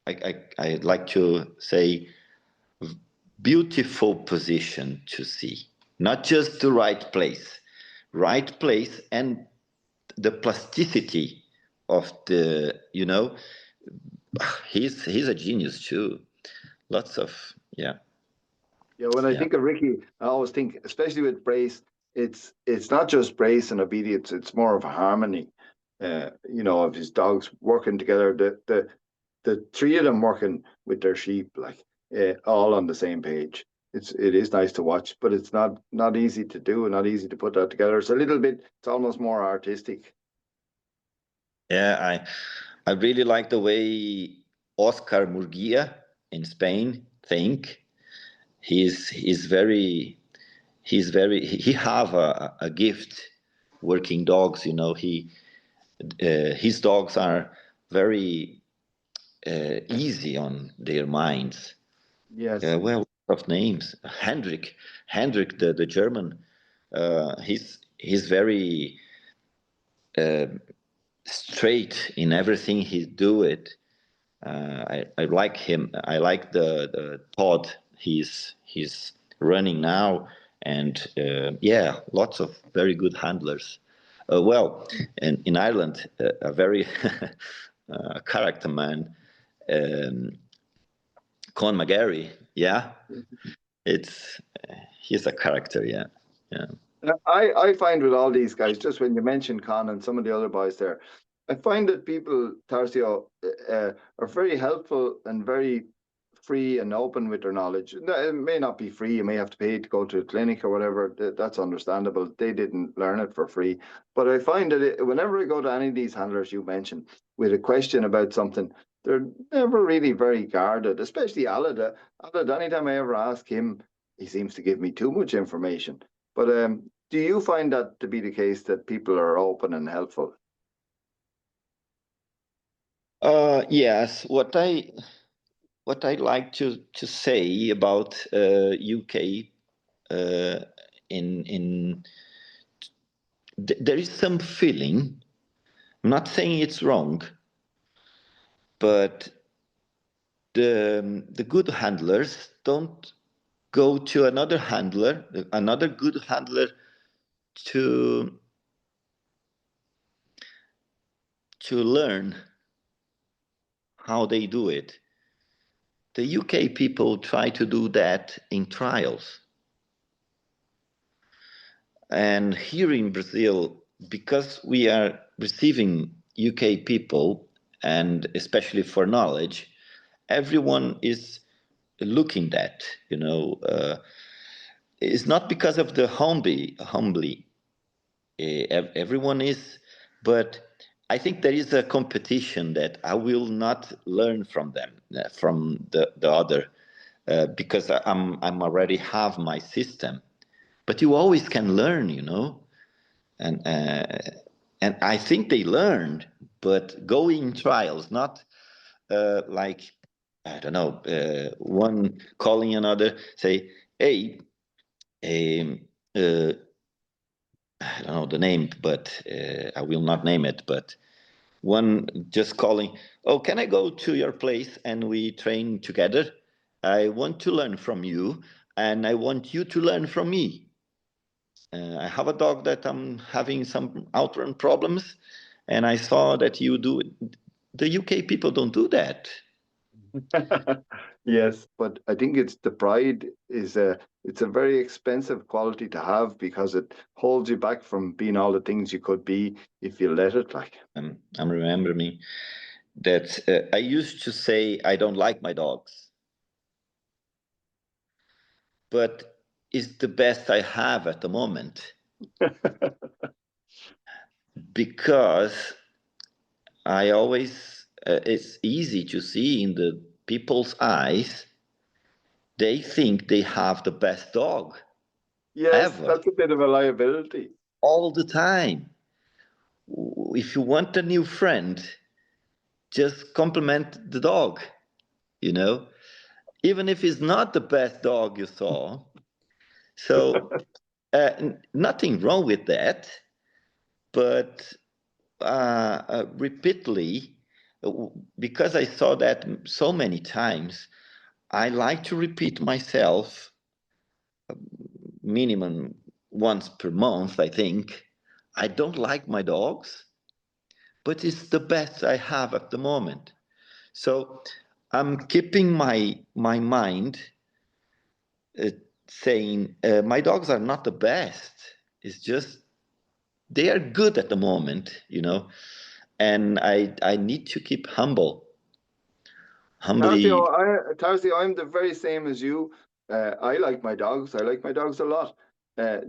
I'd like to say beautiful position to see, not just the right place and the plasticity of the, he's a genius too. Lots of, yeah. Yeah, when I Yeah. think of Ricky, I always think, especially with brace, it's not just brace and obedience; it's more of a harmony. Of his dogs working together. The three of them working with their sheep, like all on the same page. It is nice to watch, but it's not easy to do and not easy to put that together. It's a little bit. It's almost more artistic. Yeah, I really like the way Oscar Murguia in Spain think. He's very he have a gift working dogs. His dogs are very easy on their minds. Yes. Well, of names, Hendrik, the German. He's very straight in everything he do it. I like him. I like the Todd. He's running now, and yeah, lots of very good handlers. Well, in Ireland, a very character man, Con McGarry. Yeah, it's he's a character. Yeah, yeah. I find with all these guys, just when you mentioned Con and some of the other boys there, I find that people, Tarcio, are very helpful and very free and open with their knowledge. It may not be free; you may have to pay to go to a clinic or whatever. That's understandable. They didn't learn it for free. But I find that whenever I go to any of these handlers you mentioned with a question about something, they're never really very guarded. Especially Alida. Alida, anytime I ever ask him, he seems to give me too much information. But do you find that to be the case, that people are open and helpful? Yes. What I like to say about UK uh, in there is some feeling. I'm not saying it's wrong, but the good handlers don't go to another good handler to learn how they do it. The UK people try to do that in trials. And here in Brazil, because we are receiving UK people, and especially for knowledge, everyone is looking that, it's not because of the humbly, everyone is, but I think there is a competition that I will not learn from them, from the other, because I'm already have my system. But you always can learn, and I think they learned, but going trials, not like I don't know, one calling another, say, hey, um, uh, I don't know the name, but I will not name it, but one just calling, oh, can I go to your place and we train together? I want to learn from you, and I want you to learn from me. I have a dog that I'm having some outrun problems, and I saw that you do the UK people don't do that. Yes, but I think it's the pride is it's a very expensive quality to have because it holds you back from being all the things you could be if you let it. Like, I'm remembering that I used to say I don't like my dogs, but it's the best I have at the moment because I always it's easy to see in the people's eyes they think they have the best dog yes, ever that's a bit of a liability. all the time. If you want a new friend, just compliment the dog, you know, even if it's not the best dog you saw. So nothing wrong with that, but repeatedly, because I saw that so many times, I like to repeat myself minimum once per month, I think. I don't like my dogs, but it's the best I have at the moment. So I'm keeping my mind uh, saying my dogs are not the best. It's just they are good at the moment, you know, and I need to keep humbly. Tarcio, I'm the very same as you. I like my dogs. I like my dogs a lot.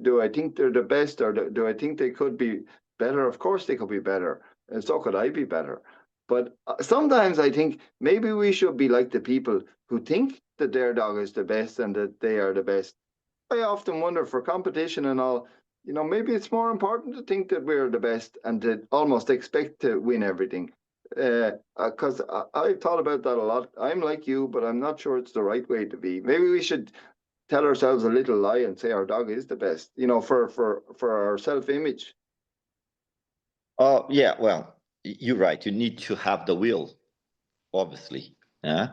Do I think they're the best, or do I think they could be better? Of course, they could be better, and so could I be better. But sometimes I think maybe we should be like the people who think that their dog is the best and that they are the best. I often wonder for competition and all, maybe it's more important to think that we're the best and to almost expect to win everything. Because I've thought about that a lot. I'm like you, but I'm not sure it's the right way to be. Maybe we should tell ourselves a little lie and say our dog is the best, for our self-image. Oh yeah, well, you're right. You need to have the will, obviously. Yeah.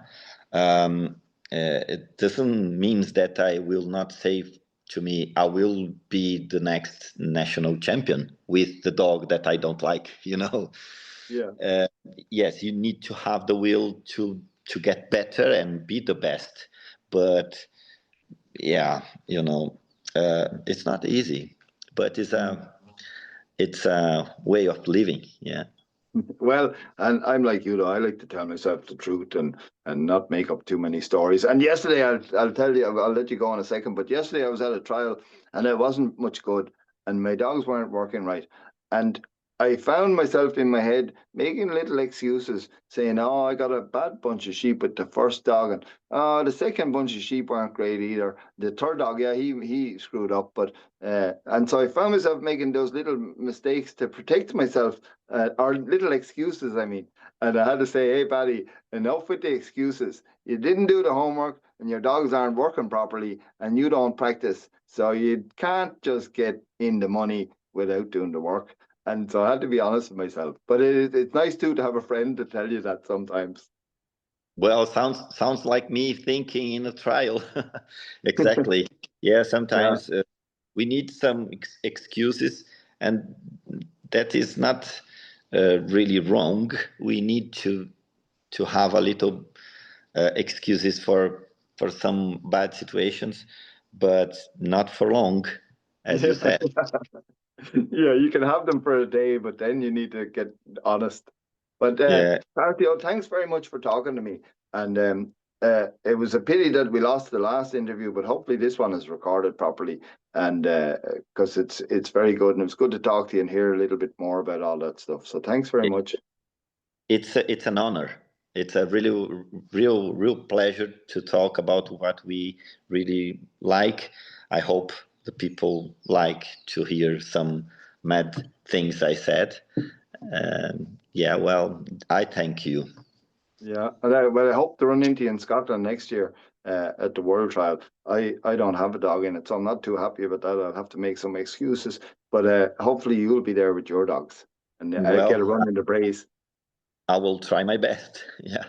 Um, it doesn't mean that I will not say to me, I will be the next national champion with the dog that I don't like. You know. Yeah. Uh, yes, you need to have the will to get better and be the best. But yeah, it's not easy, but it's a way of living. Yeah. Well, and I'm like you though. I like to tell myself the truth and not make up too many stories. And yesterday, I'll tell you, I'll let you go in a second. But yesterday, I was at a trial and it wasn't much good, and my dogs weren't working right, and I found myself in my head making little excuses, saying, "Oh, I got a bad bunch of sheep with the first dog, and oh, the second bunch of sheep weren't great either. The third dog, yeah, he screwed up, but." And so I found myself making those little mistakes to protect myself, or little excuses, I mean. And I had to say, hey, Paddy, enough with the excuses. You didn't do the homework, and your dogs aren't working properly, and you don't practice. So you can't just get in the money without doing the work. And so I had to be honest with myself. But it's nice too to have a friend to tell you that sometimes. Well, sounds like me thinking in a trial. Exactly. Yeah, Yeah. sometimes we need some excuses, and that is not really wrong. We need to have a little excuses for some bad situations, but not for long, as you Yeah. said. Yeah, you can have them for a day, but then you need to get honest. But Yeah, Tartio, thanks very much for talking to me. And it was a pity that we lost the last interview, but hopefully this one is recorded properly. And because it's very good, and it was good to talk to you and hear a little bit more about all that stuff. So thanks very it, much. it's an honor. It's a really real pleasure to talk about what we really like. I hope the people like to hear some mad things I said. Yeah, well, I thank you. Yeah, and I hope to run into you in Scotland next year at the World Trial. I don't have a dog in it, so I'm not too happy about that. I'll have to make some excuses, but hopefully you'll be there with your dogs and get a Well, run in the brace. I will try my best. Yeah.